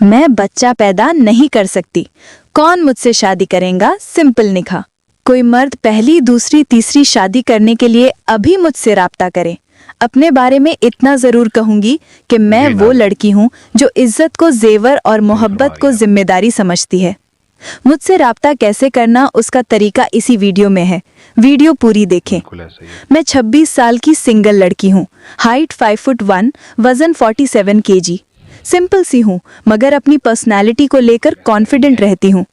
मैं बच्चा पैदा नहीं कर सकती। कौन मुझसे शादी करेगा? सिंपल निकाह। कोई मर्द पहली, दूसरी, तीसरी शादी करने के लिए अभी मुझसे राब्ता करे। अपने बारे में इतना जरूर कहूंगी कि मैं वो लड़की हूँ जो इज्जत को जेवर और मोहब्बत को जिम्मेदारी समझती है। मुझसे राब्ता कैसे करना, उसका तरीका इसी वीडियो में है। वीडियो पूरी देखें। मैं 26 साल की सिंगल लड़की हूँ। हाइट 5 फुट 1, वजन 47 kg। सिंपल सी हूँ मगर अपनी पर्सनैलिटी को लेकर कॉन्फिडेंट रहती हूँ।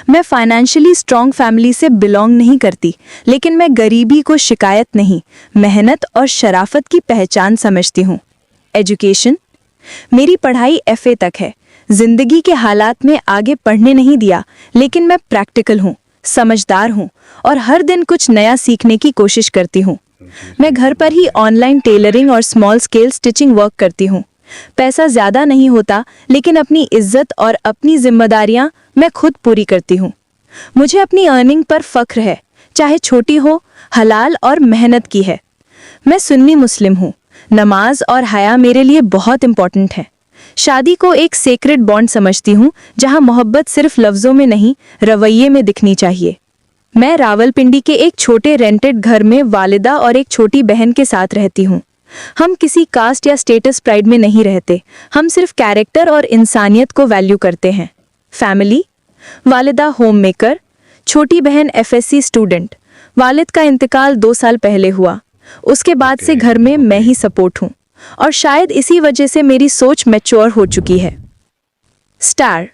मैं फाइनेंशियली स्ट्रॉन्ग फैमिली से बिलोंग नहीं करती, लेकिन मैं गरीबी को शिकायत नहीं, मेहनत और शराफत की पहचान समझती हूँ। एजुकेशन, मेरी पढ़ाई FA तक है। जिंदगी के हालात में आगे पढ़ने नहीं दिया, लेकिन मैं प्रैक्टिकल हूँ, समझदार हूँ और हर दिन कुछ नया सीखने की कोशिश करती हूँ। मैं घर पर ही ऑनलाइन टेलरिंग और स्मॉल स्केल स्टिचिंग वर्क करती हूँ। पैसा ज़्यादा नहीं होता, लेकिन अपनी इज्जत और अपनी जिम्मेदारियाँ मैं खुद पूरी करती हूँ। मुझे अपनी अर्निंग पर फख्र है, चाहे छोटी हो, हलाल और मेहनत की है। मैं सुन्नी मुस्लिम हूँ। नमाज और हया मेरे लिए बहुत इम्पोर्टेंट है। शादी को एक सेक्रेड बॉन्ड समझती हूँ, जहाँ मोहब्बत सिर्फ लफ्ज़ों में नहीं, रवैये में दिखनी चाहिए। मैं रावलपिंडी के एक छोटे रेंटेड घर में वालिदा और एक छोटी बहन के साथ रहती हूँ। हम किसी कास्ट या स्टेटस प्राइड में नहीं रहते, हम सिर्फ कैरेक्टर और इंसानियत को वैल्यू करते हैं। फैमिली, वालिदा होम मेकर, छोटी बहन FSC स्टूडेंट। वालिद का इंतकाल 2 साल पहले हुआ। उसके बाद से घर में मैं ही सपोर्ट हूँ और शायद इसी वजह से मेरी सोच मैच्योर हो चुकी है। Star,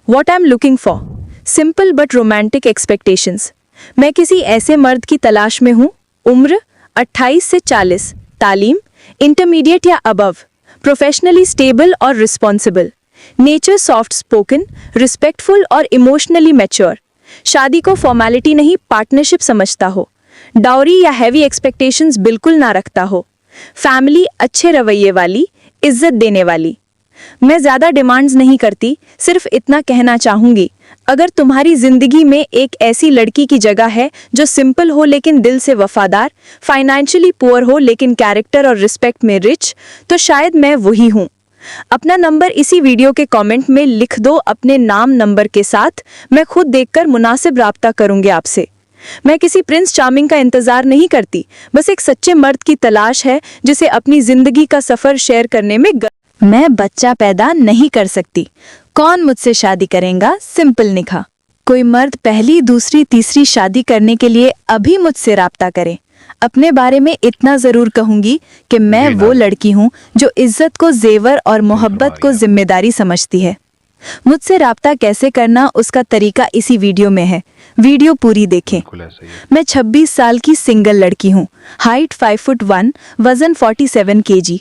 what I am looking for, simple but romantic expectations. मैं किसी ऐसे मर्द की तलाश में हूँ। उम्र 28 से 40, तालीम इंटरमीडिएट या अबव, प्रोफेशनली स्टेबल और responsible, nature soft spoken, respectful और इमोशनली मैच्योर। शादी को फॉर्मेलिटी नहीं, पार्टनरशिप समझता हो। डाउरी या हैवी एक्सपेक्टेशंस बिल्कुल ना रखता हो। फैमिली अच्छे रवैये वाली, इज्जत देने वाली। मैं ज़्यादा डिमांड्स नहीं करती, सिर्फ इतना कहना चाहूँगी, अगर तुम्हारी ज़िंदगी में एक ऐसी लड़की की जगह है जो सिंपल हो लेकिन दिल से वफादार, फाइनेंशियली पुअर हो लेकिन कैरेक्टर और रिस्पेक्ट में रिच, तो शायद मैं वही हूँ। अपना नंबर इसी वीडियो के कमेंट में लिख दो, अपने नाम नंबर के साथ। मैं खुद देखकर मुनासिब राब्ता करूँगी आपसे। मैं किसी प्रिंस चार्मिंग का इंतज़ार नहीं करती, बस एक सच्चे मर्द की तलाश है जिसे अपनी ज़िंदगी का सफ़र शेयर करने में मैं बच्चा पैदा नहीं कर सकती। कौन मुझसे शादी करेगा? सिंपल निकाह। कोई मर्द पहली, दूसरी, तीसरी शादी करने के लिए अभी मुझसे राब्ता करे। अपने बारे में इतना ज़रूर कहूँगी कि मैं वो लड़की हूँ जो इज्जत को जेवर और मोहब्बत को जिम्मेदारी समझती है। मुझसे राब्ता कैसे करना, उसका तरीका इसी वीडियो में है। वीडियो पूरी देखें। मैं 26 साल की सिंगल लड़की हूँ। हाइट 5 फुट 1, वजन 47 kg।